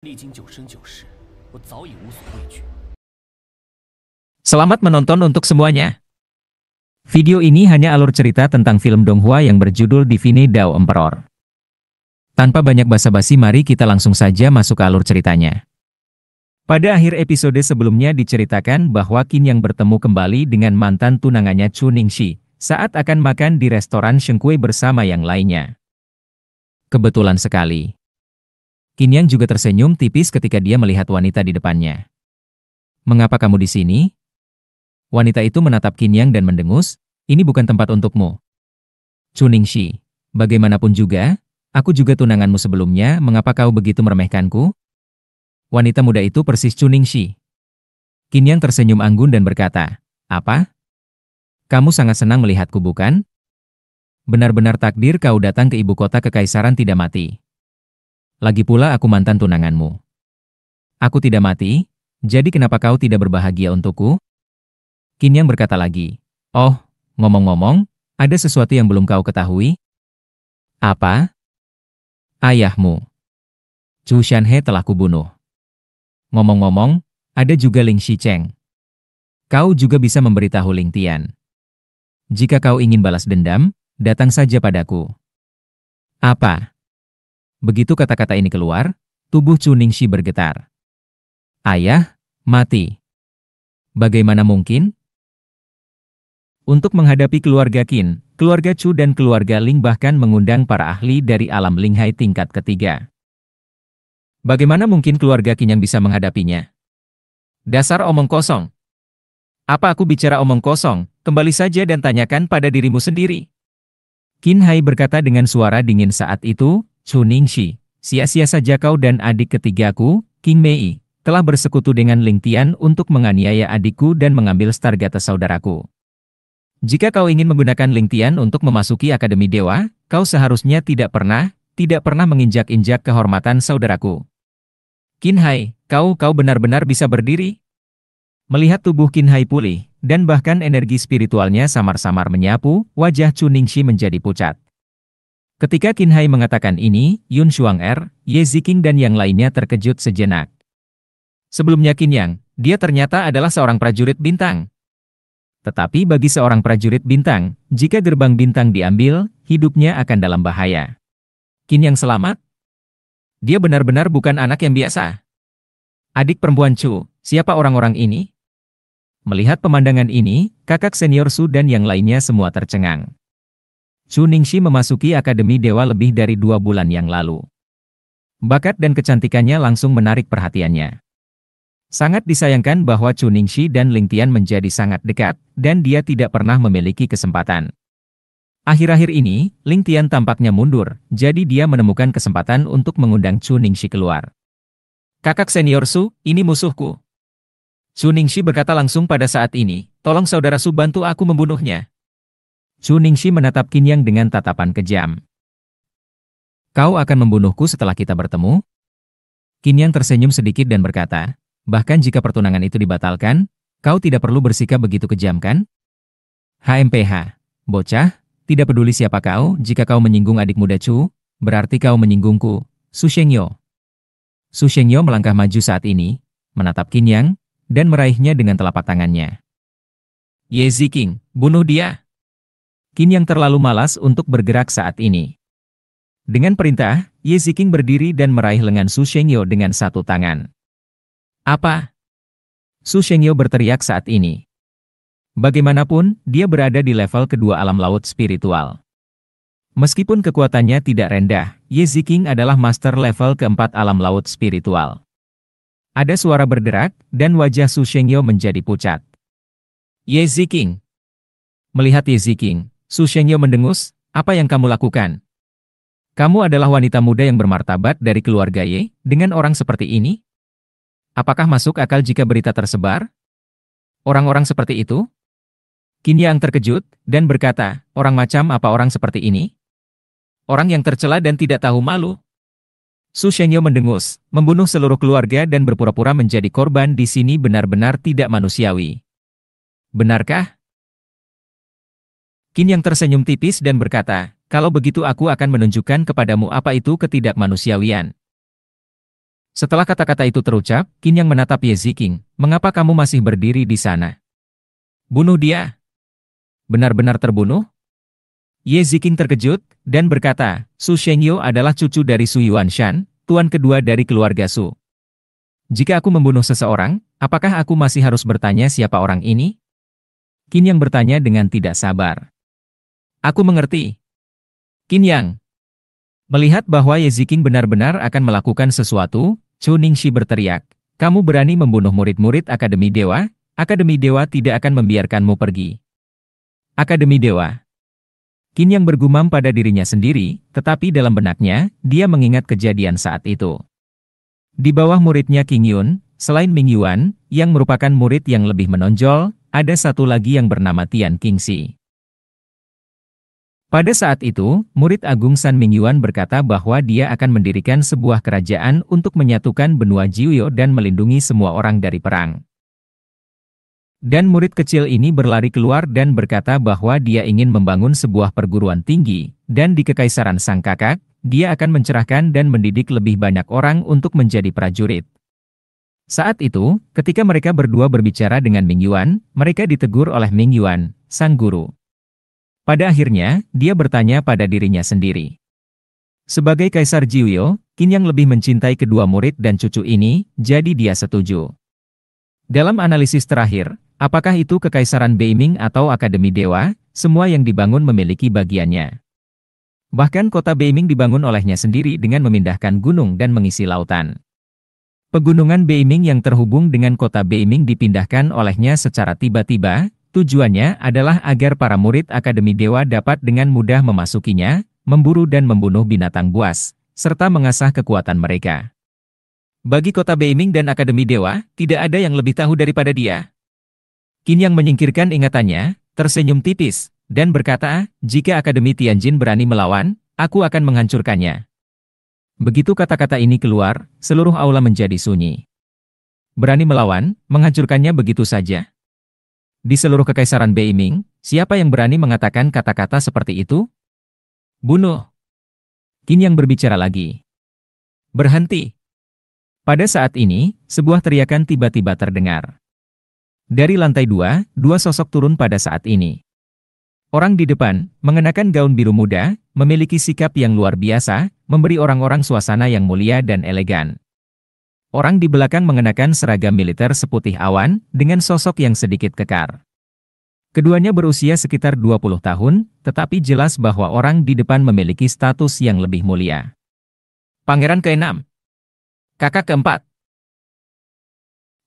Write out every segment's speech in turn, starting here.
历经九生九世，我早已无所畏惧。 Selamat menonton untuk semuanya. Video ini hanya alur cerita tentang film Donghua yang berjudul Divine Dao Emperor. Tanpa banyak basa-basi, mari kita langsung saja masuk ke alur ceritanya. Pada akhir episode sebelumnya diceritakan bahwa Qin Yang bertemu kembali dengan mantan tunangannya Chu Ningxi saat akan makan di restoran Shengkui bersama yang lainnya. Kebetulan sekali. Qin Yang juga tersenyum tipis ketika dia melihat wanita di depannya. "Mengapa kamu di sini?" Wanita itu menatap Qin Yang dan mendengus, "Ini bukan tempat untukmu. Chu Ningxi, bagaimanapun juga, aku juga tunanganmu sebelumnya, mengapa kau begitu meremehkanku?" Wanita muda itu persis Chu Ningxi. Qin Yang tersenyum anggun dan berkata, "Apa? Kamu sangat senang melihatku, bukan? Benar-benar takdir kau datang ke ibu kota kekaisaran tidak mati. Lagi pula aku mantan tunanganmu. Aku tidak mati, jadi kenapa kau tidak berbahagia untukku?" Qin Yang berkata lagi, "Oh, ngomong-ngomong, ada sesuatu yang belum kau ketahui." "Apa?" "Ayahmu, Chu Shanhe telah kubunuh. Ngomong-ngomong, ada juga Ling Shicheng. Kau juga bisa memberitahu Ling Tian. Jika kau ingin balas dendam, datang saja padaku." "Apa?" Begitu kata-kata ini keluar, tubuh Chu Ningxi bergetar. "Ayah, mati. Bagaimana mungkin?" Untuk menghadapi keluarga Qin, keluarga Chu dan keluarga Ling bahkan mengundang para ahli dari alam Linghai tingkat ketiga. Bagaimana mungkin keluarga Qin yang bisa menghadapinya? Dasar omong kosong. Apa aku bicara omong kosong? Kembali saja dan tanyakan pada dirimu sendiri. Qin Hai berkata dengan suara dingin saat itu, "Chu Ningxi, sia-sia saja kau dan adik ketigaku, King Mei, telah bersekutu dengan Ling Tian untuk menganiaya adikku dan mengambil Stargate saudaraku. Jika kau ingin menggunakan Ling Tian untuk memasuki Akademi Dewa, kau seharusnya tidak pernah menginjak-injak kehormatan saudaraku." "Qin Hai, kau benar-benar bisa berdiri?" Melihat tubuh Qin Hai pulih, dan bahkan energi spiritualnya samar-samar menyapu, wajah Chu Ningxi menjadi pucat. Ketika Qin Hai mengatakan ini, Yun Xuanger, Ye Ziqing dan yang lainnya terkejut sejenak. Sebelumnya Qin Yang, dia ternyata adalah seorang prajurit bintang. Tetapi bagi seorang prajurit bintang, jika gerbang bintang diambil, hidupnya akan dalam bahaya. Qin Yang selamat? Dia benar-benar bukan anak yang biasa. Adik perempuan Chu, siapa orang-orang ini? Melihat pemandangan ini, kakak senior Su dan yang lainnya semua tercengang. Chu Ningxi memasuki Akademi Dewa lebih dari 2 bulan yang lalu. Bakat dan kecantikannya langsung menarik perhatiannya. Sangat disayangkan bahwa Chu Ningxi dan Ling Tian menjadi sangat dekat, dan dia tidak pernah memiliki kesempatan. Akhir-akhir ini, Ling Tian tampaknya mundur, jadi dia menemukan kesempatan untuk mengundang Chu Ningxi keluar. "Kakak senior Su, ini musuhku." Chu Ningxi berkata langsung pada saat ini, "Tolong saudara Su bantu aku membunuhnya." Chu Ningxi menatap Qin Yang dengan tatapan kejam. "Kau akan membunuhku setelah kita bertemu?" Qin Yang tersenyum sedikit dan berkata, "Bahkan jika pertunangan itu dibatalkan, kau tidak perlu bersikap begitu kejam kan? HMPH, bocah, tidak peduli siapa kau, jika kau menyinggung adik muda Chu, berarti kau menyinggungku, Su Shengyo." Su Shengyo melangkah maju saat ini, menatap Qin Yang, dan meraihnya dengan telapak tangannya. "Ye Ziqing, bunuh dia." Qin Yang terlalu malas untuk bergerak saat ini. Dengan perintah, Ye Ziqing berdiri dan meraih lengan Su Shengyo dengan satu tangan. "Apa?" Su Shengyo berteriak saat ini. Bagaimanapun, dia berada di level kedua alam laut spiritual. Meskipun kekuatannya tidak rendah, Ye Ziqing adalah master level keempat alam laut spiritual. Ada suara berderak, dan wajah Su Shengyo menjadi pucat. "Ye Ziqing." Melihat Ye Ziqing, Su Shengyo mendengus, "Apa yang kamu lakukan? Kamu adalah wanita muda yang bermartabat dari keluarga Ye, dengan orang seperti ini? Apakah masuk akal jika berita tersebar? Orang-orang seperti itu?" Qin Yang terkejut, dan berkata, "Orang macam apa orang seperti ini? Orang yang tercela dan tidak tahu malu." Su Shengyo mendengus, "Membunuh seluruh keluarga dan berpura-pura menjadi korban di sini benar-benar tidak manusiawi. Benarkah?" Qin Yang tersenyum tipis dan berkata, "Kalau begitu aku akan menunjukkan kepadamu apa itu ketidakmanusiawian." Setelah kata-kata itu terucap, Qin Yang menatap Ye Ziqing. Mengapa kamu masih berdiri di sana? Bunuh dia. Benar-benar terbunuh? Ye Ziqing terkejut, dan berkata, Su Shengyu adalah cucu dari Su Yuanshan, tuan kedua dari keluarga Su. Jika aku membunuh seseorang, apakah aku masih harus bertanya siapa orang ini? Qin Yang bertanya dengan tidak sabar. Aku mengerti. Qin Yang. Melihat bahwa Ye Ziqing benar-benar akan melakukan sesuatu, Chu Ningxi berteriak, kamu berani membunuh murid-murid Akademi Dewa? Akademi Dewa tidak akan membiarkanmu pergi. Akademi Dewa. Qin Yang bergumam pada dirinya sendiri, tetapi dalam benaknya, dia mengingat kejadian saat itu. Di bawah muridnya Qing Yun, selain Ming Yuan, yang merupakan murid yang lebih menonjol, ada satu lagi yang bernama Tian Qingxi. Pada saat itu, murid agung San Mingyuan berkata bahwa dia akan mendirikan sebuah kerajaan untuk menyatukan benua Jiuyo dan melindungi semua orang dari perang. Dan murid kecil ini berlari keluar dan berkata bahwa dia ingin membangun sebuah perguruan tinggi, dan di kekaisaran sang kakak, dia akan mencerahkan dan mendidik lebih banyak orang untuk menjadi prajurit. Saat itu, ketika mereka berdua berbicara dengan Mingyuan, mereka ditegur oleh Mingyuan, sang guru. Pada akhirnya, dia bertanya pada dirinya sendiri. Sebagai Kaisar Jiuyo, Qin Yang lebih mencintai kedua murid dan cucu ini, jadi dia setuju. Dalam analisis terakhir, apakah itu Kekaisaran Beiming atau Akademi Dewa, semua yang dibangun memiliki bagiannya. Bahkan kota Beiming dibangun olehnya sendiri dengan memindahkan gunung dan mengisi lautan. Pegunungan Beiming yang terhubung dengan kota Beiming dipindahkan olehnya secara tiba-tiba. Tujuannya adalah agar para murid Akademi Dewa dapat dengan mudah memasukinya, memburu dan membunuh binatang buas, serta mengasah kekuatan mereka. Bagi kota Beiming dan Akademi Dewa, tidak ada yang lebih tahu daripada dia. Qin Yang menyingkirkan ingatannya, tersenyum tipis, dan berkata, jika Akademi Tianjin berani melawan, aku akan menghancurkannya. Begitu kata-kata ini keluar, seluruh aula menjadi sunyi. Berani melawan, menghancurkannya begitu saja. Di seluruh kekaisaran Beiming, siapa yang berani mengatakan kata-kata seperti itu? Bunuh. Qin Yang berbicara lagi. Berhenti. Pada saat ini, sebuah teriakan tiba-tiba terdengar. Dari lantai dua sosok turun pada saat ini. Orang di depan, mengenakan gaun biru muda, memiliki sikap yang luar biasa, memberi orang-orang suasana yang mulia dan elegan. Orang di belakang mengenakan seragam militer seputih awan, dengan sosok yang sedikit kekar. Keduanya berusia sekitar 20 tahun, tetapi jelas bahwa orang di depan memiliki status yang lebih mulia. Pangeran ke-6. Kakak ke-4.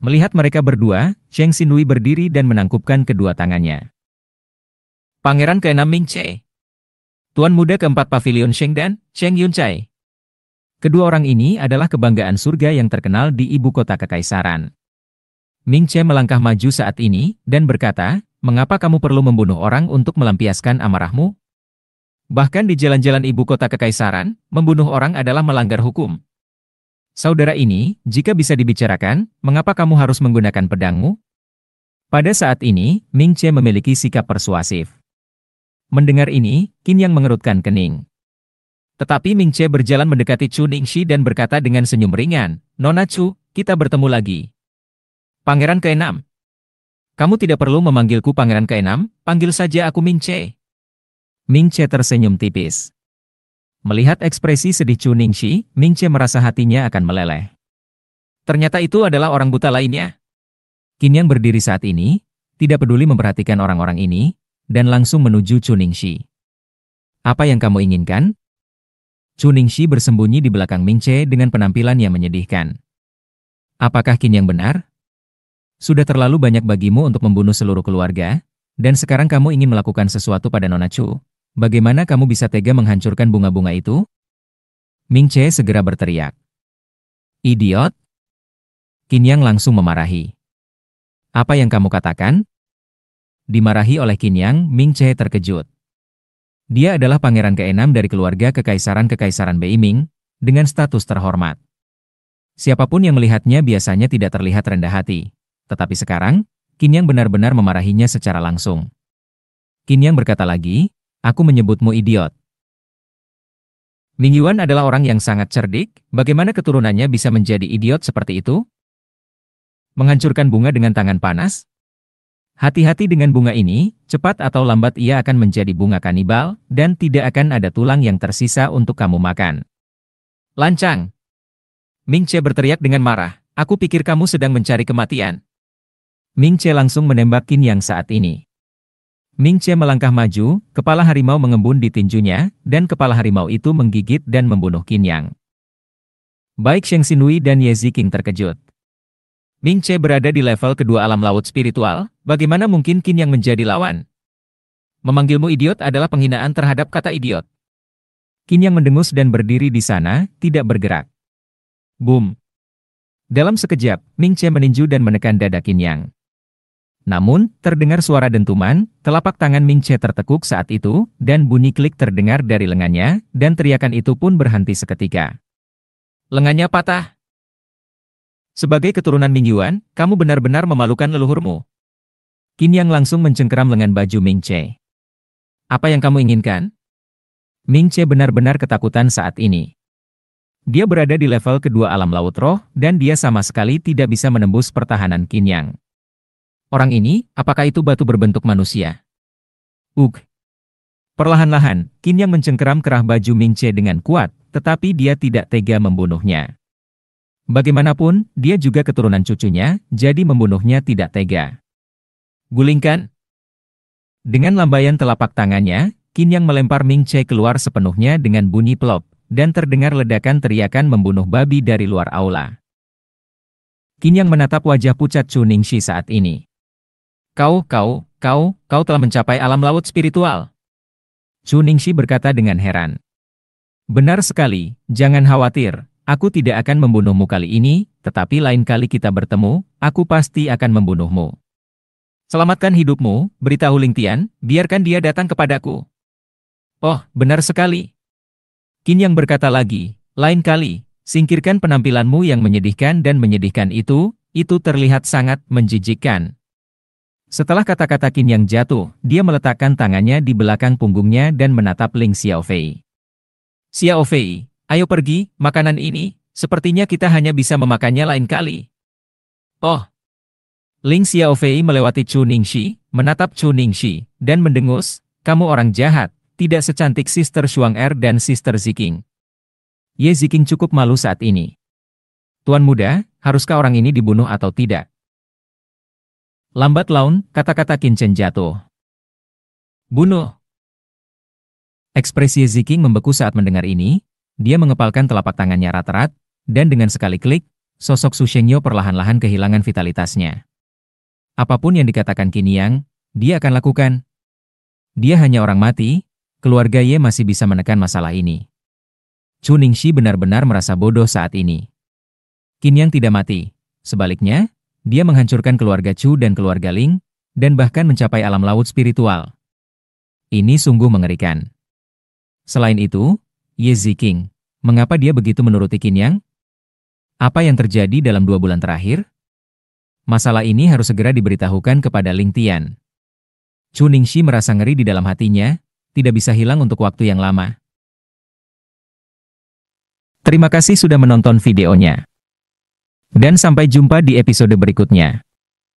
Melihat mereka berdua, Cheng Xinhui berdiri dan menangkupkan kedua tangannya. Pangeran ke-6 Ming Che. Tuan muda ke-4 Pavilion Shengdan, Cheng Yuncai. Kedua orang ini adalah kebanggaan surga yang terkenal di ibu kota kekaisaran. Ming Che melangkah maju saat ini, dan berkata, mengapa kamu perlu membunuh orang untuk melampiaskan amarahmu? Bahkan di jalan-jalan ibu kota kekaisaran, membunuh orang adalah melanggar hukum. Saudara ini, jika bisa dibicarakan, mengapa kamu harus menggunakan pedangmu? Pada saat ini, Ming Che memiliki sikap persuasif. Mendengar ini, Qin Yang mengerutkan kening. Tetapi Ming Che berjalan mendekati Chu Ningxi dan berkata dengan senyum ringan, Nona Chu, kita bertemu lagi. Pangeran ke-6. Kamu tidak perlu memanggilku Pangeran ke-6, panggil saja aku Ming Che. Ming Che tersenyum tipis. Melihat ekspresi sedih Chu Ningxi, Ming Che merasa hatinya akan meleleh. Ternyata itu adalah orang buta lainnya. Qin Yang berdiri saat ini, tidak peduli memperhatikan orang-orang ini, dan langsung menuju Chu Ningxi. Apa yang kamu inginkan? Chu Ningxi bersembunyi di belakang Ming Che dengan penampilan yang menyedihkan. Apakah Qin Yang benar? Sudah terlalu banyak bagimu untuk membunuh seluruh keluarga, dan sekarang kamu ingin melakukan sesuatu pada Nona Chu. Bagaimana kamu bisa tega menghancurkan bunga-bunga itu? Ming Che segera berteriak. Idiot! Qin Yang langsung memarahi. Apa yang kamu katakan? Dimarahi oleh Qin Yang, Ming Che terkejut. Dia adalah pangeran ke-6 dari keluarga Kekaisaran Beiming, dengan status terhormat. Siapapun yang melihatnya biasanya tidak terlihat rendah hati. Tetapi sekarang, Qin Yang benar-benar memarahinya secara langsung. Qin Yang berkata lagi, aku menyebutmu idiot. Ming Yuan adalah orang yang sangat cerdik, bagaimana keturunannya bisa menjadi idiot seperti itu? Menghancurkan bunga dengan tangan panas? Hati-hati dengan bunga ini, cepat atau lambat ia akan menjadi bunga kanibal, dan tidak akan ada tulang yang tersisa untuk kamu makan. Lancang! Ming Che berteriak dengan marah, aku pikir kamu sedang mencari kematian. Ming Che langsung menembak Qin Yang saat ini. Ming Che melangkah maju, kepala harimau mengembun di tinjunya, dan kepala harimau itu menggigit dan membunuh Qin Yang. Baik Sheng Xinhui dan Ye Ziqing terkejut. Ming Che berada di level kedua alam laut spiritual, bagaimana mungkin Qin Yang menjadi lawan? Memanggilmu idiot adalah penghinaan terhadap kata idiot. Qin Yang mendengus dan berdiri di sana, tidak bergerak. Boom! Dalam sekejap, Ming Che meninju dan menekan dada Qin Yang. Namun, terdengar suara dentuman, telapak tangan Ming Che tertekuk saat itu, dan bunyi klik terdengar dari lengannya, dan teriakan itu pun berhenti seketika. Lengannya patah. Sebagai keturunan Ming Yuan, kamu benar-benar memalukan leluhurmu. Qin Yang langsung mencengkeram lengan baju Ming Che. Apa yang kamu inginkan? Ming Che benar-benar ketakutan saat ini. Dia berada di level kedua alam laut roh, dan dia sama sekali tidak bisa menembus pertahanan Qin Yang. Orang ini, apakah itu batu berbentuk manusia? Perlahan-lahan, Qin Yang mencengkeram kerah baju Ming Che dengan kuat, tetapi dia tidak tega membunuhnya. Bagaimanapun, dia juga keturunan cucunya, jadi membunuhnya tidak tega. Gulingkan. Dengan lambaian telapak tangannya, Qin Yang melempar Ming Che keluar sepenuhnya dengan bunyi plop, dan terdengar ledakan teriakan membunuh babi dari luar aula. Qin Yang menatap wajah pucat Chu Ningxi saat ini. Kau telah mencapai alam laut spiritual. Chu Ningxi berkata dengan heran. Benar sekali, jangan khawatir, aku tidak akan membunuhmu kali ini, tetapi lain kali kita bertemu, aku pasti akan membunuhmu. Selamatkan hidupmu, beritahu Ling Tian, biarkan dia datang kepadaku. Oh, benar sekali. Qin Yang berkata lagi, lain kali, singkirkan penampilanmu yang menyedihkan dan menyedihkan itu terlihat sangat menjijikkan. Setelah kata-kata Qin Yang jatuh, dia meletakkan tangannya di belakang punggungnya dan menatap Ling Xiaofei. Xiaofei, ayo pergi, makanan ini, sepertinya kita hanya bisa memakannya lain kali. Oh! Ling Xiaofei melewati Chu Ningxi, menatap Chu Ningxi, dan mendengus, kamu orang jahat, tidak secantik Sister Shuang Er dan Sister Ziqing. Ye Ziqing cukup malu saat ini. Tuan muda, haruskah orang ini dibunuh atau tidak? Lambat laun, kata-kata Qin Chen jatuh. Bunuh! Ekspresi Ziqing membeku saat mendengar ini, dia mengepalkan telapak tangannya erat-erat, dan dengan sekali klik, sosok Su Shengyo perlahan-lahan kehilangan vitalitasnya. Apapun yang dikatakan Qin Yang, dia akan lakukan. Dia hanya orang mati, keluarga Ye masih bisa menekan masalah ini. Chu Ningxi benar-benar merasa bodoh saat ini. Qin Yang tidak mati, sebaliknya, dia menghancurkan keluarga Chu dan keluarga Ling, dan bahkan mencapai alam laut spiritual. Ini sungguh mengerikan. Selain itu, Ye Ziqing, mengapa dia begitu menuruti Qin Yang? Apa yang terjadi dalam 2 bulan terakhir? Masalah ini harus segera diberitahukan kepada Ling Tian. Chu Ningxi merasa ngeri di dalam hatinya, tidak bisa hilang untuk waktu yang lama. Terima kasih sudah menonton videonya. Dan sampai jumpa di episode berikutnya.